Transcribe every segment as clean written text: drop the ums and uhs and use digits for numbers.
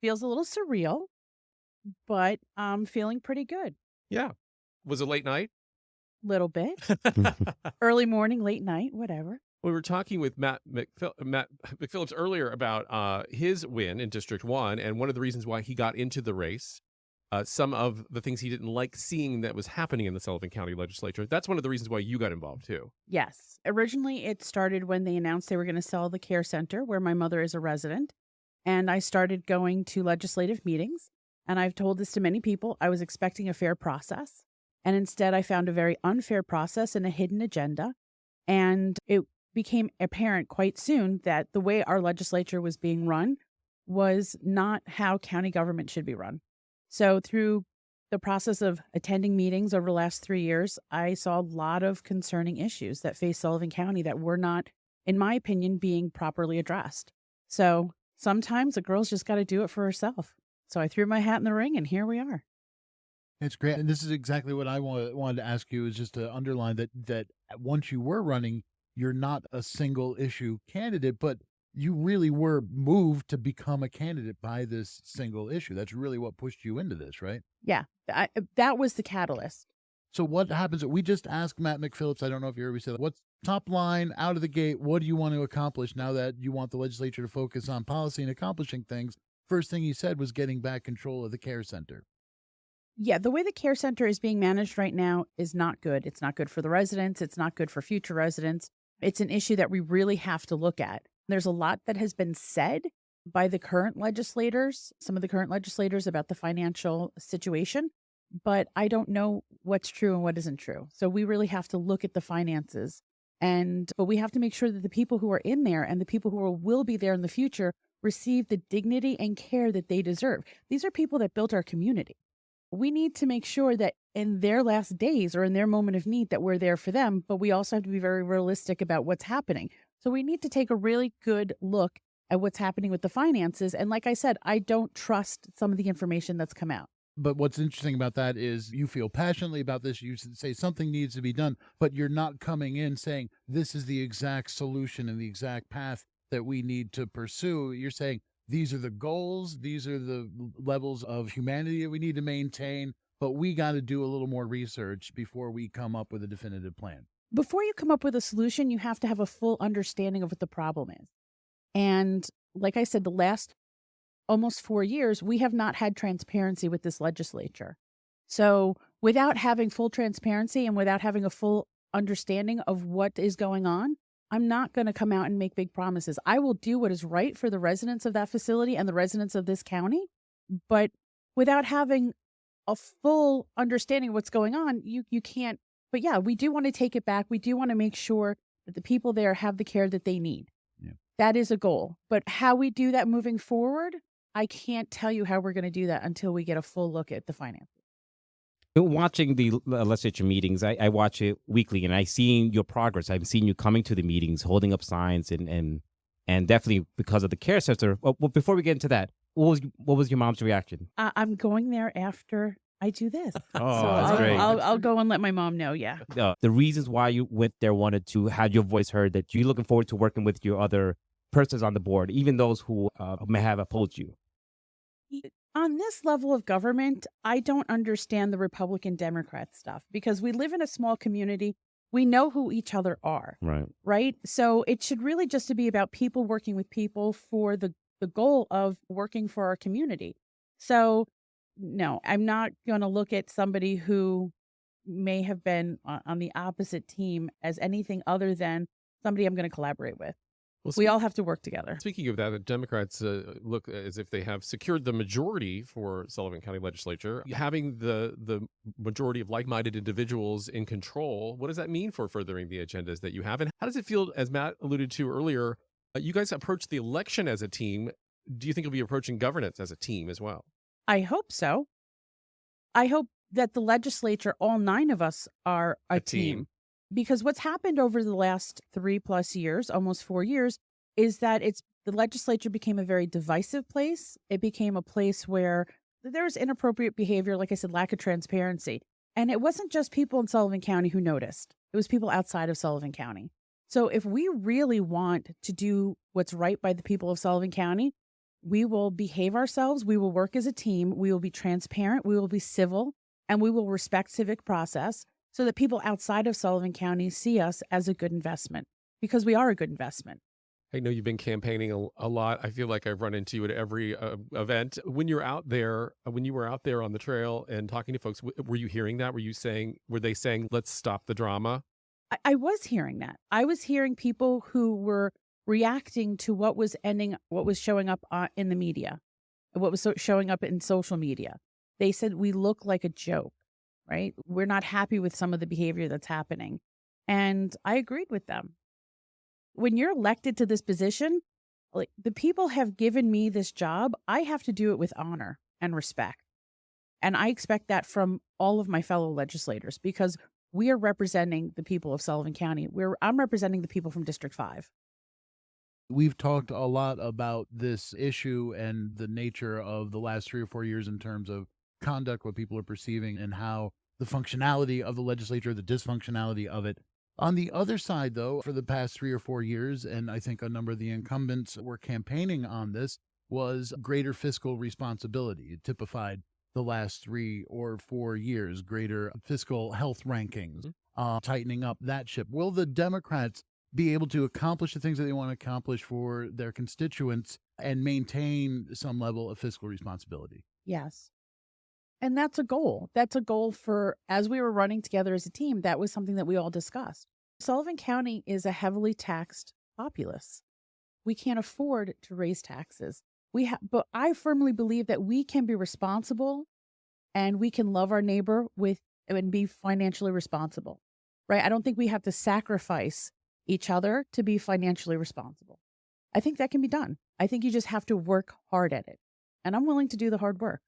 Feels a little surreal, but I'm feeling pretty good. Yeah. Was it late night? Little bit. Early morning, late night, whatever. We were talking with Matt McPhillips earlier about his win in District 1 and one of the reasons why he got into the race. Some of the things he didn't like seeing that was happening in the Sullivan County Legislature. That's one of the reasons why you got involved, too. Yes. Originally, it started when they announced they were going to sell the care center where my mother is a resident. And I started going to legislative meetings. And I've told this to many people. I was expecting a fair process. And instead, I found a very unfair process and a hidden agenda. And it became apparent quite soon that the way our legislature was being run was not how county government should be run. So through the process of attending meetings over the last 3 years, I saw a lot of concerning issues that face Sullivan County that were not, in my opinion, being properly addressed. So sometimes a girl's just got to do it for herself. So I threw my hat in the ring and here we are. It's great. And this is exactly what I wanted to ask you, is just to underline that once you were running, you're not a single issue candidate, but you really were moved to become a candidate by this single issue. That's really what pushed you into this, right? Yeah, that was the catalyst. So what happens? We just asked Matt McPhillips, I don't know if you heard me say that, what's top line out of the gate? What do you want to accomplish now that you want the legislature to focus on policy and accomplishing things? First thing he said was getting back control of the care center. Yeah, the way the care center is being managed right now is not good. It's not good for the residents. It's not good for future residents. It's an issue that we really have to look at. There's a lot that has been said by the current legislators, some of the current legislators, about the financial situation, but I don't know what's true and what isn't true. So we really have to look at the finances. But we have to make sure that the people who are in there and the people who will be there in the future receive the dignity and care that they deserve. These are people that built our community. We need to make sure that in their last days or in their moment of need that we're there for them, but we also have to be very realistic about what's happening. So we need to take a really good look at what's happening with the finances. And like I said, I don't trust some of the information that's come out. But what's interesting about that is you feel passionately about this. You say something needs to be done, but you're not coming in saying this is the exact solution and the exact path that we need to pursue. You're saying these are the goals, these are the levels of humanity that we need to maintain, but we got to do a little more research before we come up with a definitive plan. Before you come up with a solution, you have to have a full understanding of what the problem is. And like I said, the last almost 4 years, we have not had transparency with this legislature. So without having full transparency and without having a full understanding of what is going on, I'm not going to come out and make big promises. I will do what is right for the residents of that facility and the residents of this county. But without having a full understanding of what's going on, you can't. But yeah, we do want to take it back. We do want to make sure that the people there have the care that they need. Yeah. That is a goal. But how we do that moving forward, I can't tell you how we're going to do that until we get a full look at the finances. Watching the legislature meetings, I watch it weekly, and I've seen your progress. I've seen you coming to the meetings, holding up signs, and definitely because of the care center. Well, before we get into that, what was your mom's reaction? I'm going there after I do this. Oh, so that's great. I'll go and let my mom know. Yeah. The reasons why you went there, wanted to have your voice heard, that you're looking forward to working with your other persons on the board, even those who may have opposed you. On this level of government, I don't understand the Republican Democrat stuff because we live in a small community. We know who each other are. Right. So it should really just be about people working with people for the goal of working for our community. So no, I'm not going to look at somebody who may have been on the opposite team as anything other than somebody I'm going to collaborate with. Well, we all have to work together. Speaking of that, the Democrats look as if they have secured the majority for Sullivan County Legislature. Having the majority of like-minded individuals in control, what does that mean for furthering the agendas that you have? And how does it feel, as Matt alluded to earlier, you guys approach the election as a team. Do you think you'll be approaching governance as a team as well? I hope so. I hope that the legislature, all 9 of us, are a team. Because what's happened over the last 3+ years, almost 4 years, is that the legislature became a very divisive place. It became a place where there was inappropriate behavior, like I said, lack of transparency. And it wasn't just people in Sullivan County who noticed. It was people outside of Sullivan County. So if we really want to do what's right by the people of Sullivan County, We will behave ourselves. We will work as a team. We will be transparent. We will be civil, and we will respect civic process so that people outside of Sullivan County see us as a good investment, because we are a good investment. I know you've been campaigning a lot. I feel like I've run into you at every event. When you're out there, when you were out there on the trail and talking to folks, were you hearing that? Were they saying, let's stop the drama? I was hearing that. I was hearing people who were reacting to what was showing up in the media, what was showing up in social media. They said, we look like a joke, right? We're not happy with some of the behavior that's happening. And I agreed with them. When you're elected to this position, like, the people have given me this job, I have to do it with honor and respect. And I expect that from all of my fellow legislators, because we are representing the people of Sullivan County. I'm representing the people from District 5. We've talked a lot about this issue and the nature of the last 3 or 4 years in terms of conduct, what people are perceiving, and how the functionality of the legislature, the dysfunctionality of it. On the other side, though, for the past 3 or 4 years, and I think a number of the incumbents were campaigning on this, was greater fiscal responsibility. It typified the last 3 or 4 years, greater fiscal health rankings, tightening up that ship. Will the Democrats be able to accomplish the things that they want to accomplish for their constituents and maintain some level of fiscal responsibility? Yes. And that's a goal. That's a goal for, as we were running together as a team, that was something that we all discussed. Sullivan County is a heavily taxed populace. We can't afford to raise taxes. But I firmly believe that we can be responsible and we can love our neighbor and be financially responsible, right? I don't think we have to sacrifice each other to be financially responsible. I think that can be done. I think you just have to work hard at it. And I'm willing to do the hard work.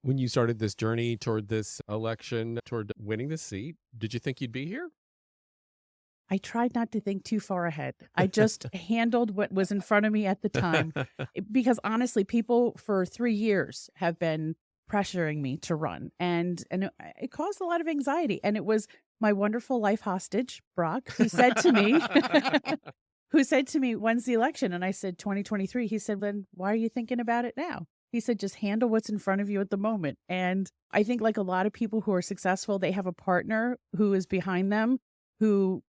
When you started this journey toward this election, toward winning the seat, did you think you'd be here? I tried not to think too far ahead. I just handled what was in front of me at the time, because honestly, people for 3 years have been pressuring me to run, and it caused a lot of anxiety. And it was my wonderful life hostage, Brock, who said to me, when's the election? And I said, 2023. He said, then why are you thinking about it now? He said, just handle what's in front of you at the moment. And I think, like a lot of people who are successful, they have a partner who is behind them, who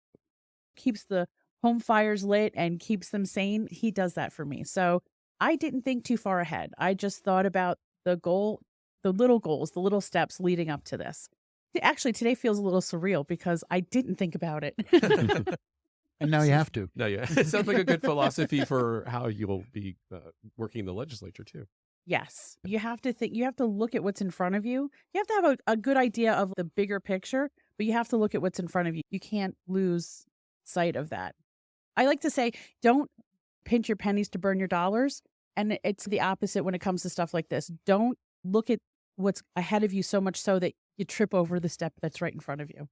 keeps the home fires lit and keeps them sane. He does that for me. So I didn't think too far ahead. I just thought about the goal, the little goals, the little steps leading up to this. Actually, today feels a little surreal because I didn't think about it. And now you have to. No, yeah. It sounds like a good philosophy for how you'll be working in the legislature, too. Yes. You have to think, you have to look at what's in front of you. You have to have a good idea of the bigger picture, but you have to look at what's in front of you. You can't lose sight of that. I like to say, don't pinch your pennies to burn your dollars. And it's the opposite when it comes to stuff like this. Don't look at what's ahead of you so much so that you trip over the step that's right in front of you.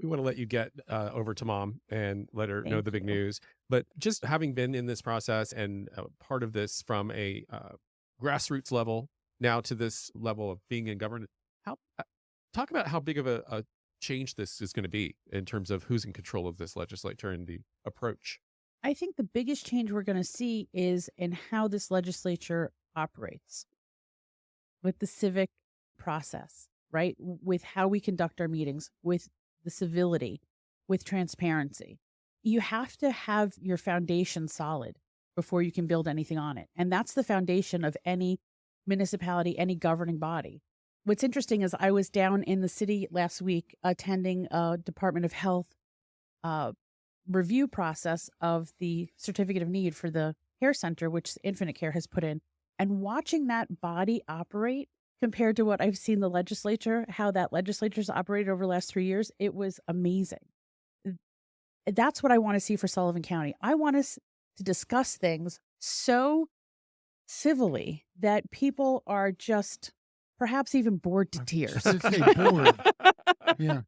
We want to let you get over to Mom and let her know the big news. But just having been in this process and part of this from a grassroots level now to this level of being in government, talk about how big of a change this is going to be in terms of who's in control of this legislature and the approach. I think the biggest change we're going to see is in how this legislature operates with the civic process, right? With how we conduct our meetings, with the civility, with transparency. You have to have your foundation solid before you can build anything on it. And that's the foundation of any municipality, any governing body. What's interesting is I was down in the city last week attending a Department of Health review process of the certificate of need for the care center, which Infinite Care has put in, and watching that body operate compared to what I've seen the legislature, how that legislature's operated over the last 3 years, it was amazing. That's what I want to see for Sullivan County. I want us to discuss things so civilly that people are just perhaps even bored to tears. Bored. Yeah.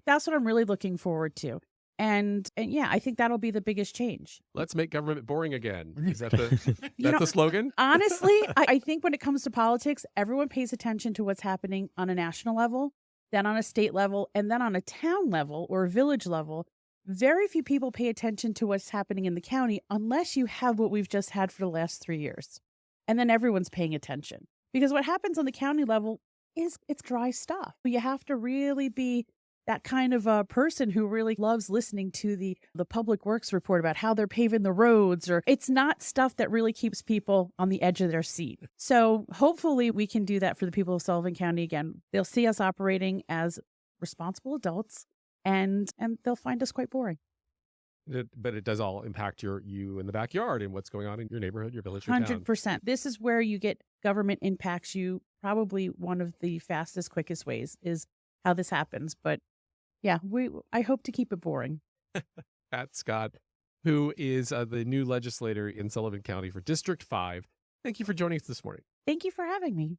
That's what I'm really looking forward to. And yeah, I think that'll be the biggest change. Let's make government boring again. Is that the slogan? Honestly, I think when it comes to politics, everyone pays attention to what's happening on a national level, then on a state level, and then on a town level or a village level. very few people pay attention to what's happening in the county unless you have what we've just had for the last 3 years. And then everyone's paying attention. Because what happens on the county level is it's dry stuff. You have to really be that kind of a person who really loves listening to the public works report about how they're paving the roads, or it's not stuff that really keeps people on the edge of their seat. So hopefully we can do that for the people of Sullivan County. Again, they'll see us operating as responsible adults, and they'll find us quite boring. But it does all impact you in the backyard and what's going on in your neighborhood, your village, your town. 100%. This is where you get government impacts you. Probably one of the fastest, quickest ways is how this happens. But yeah, I hope to keep it boring. Pat Scott, who is the new legislator in Sullivan County for District 5. Thank you for joining us this morning. Thank you for having me.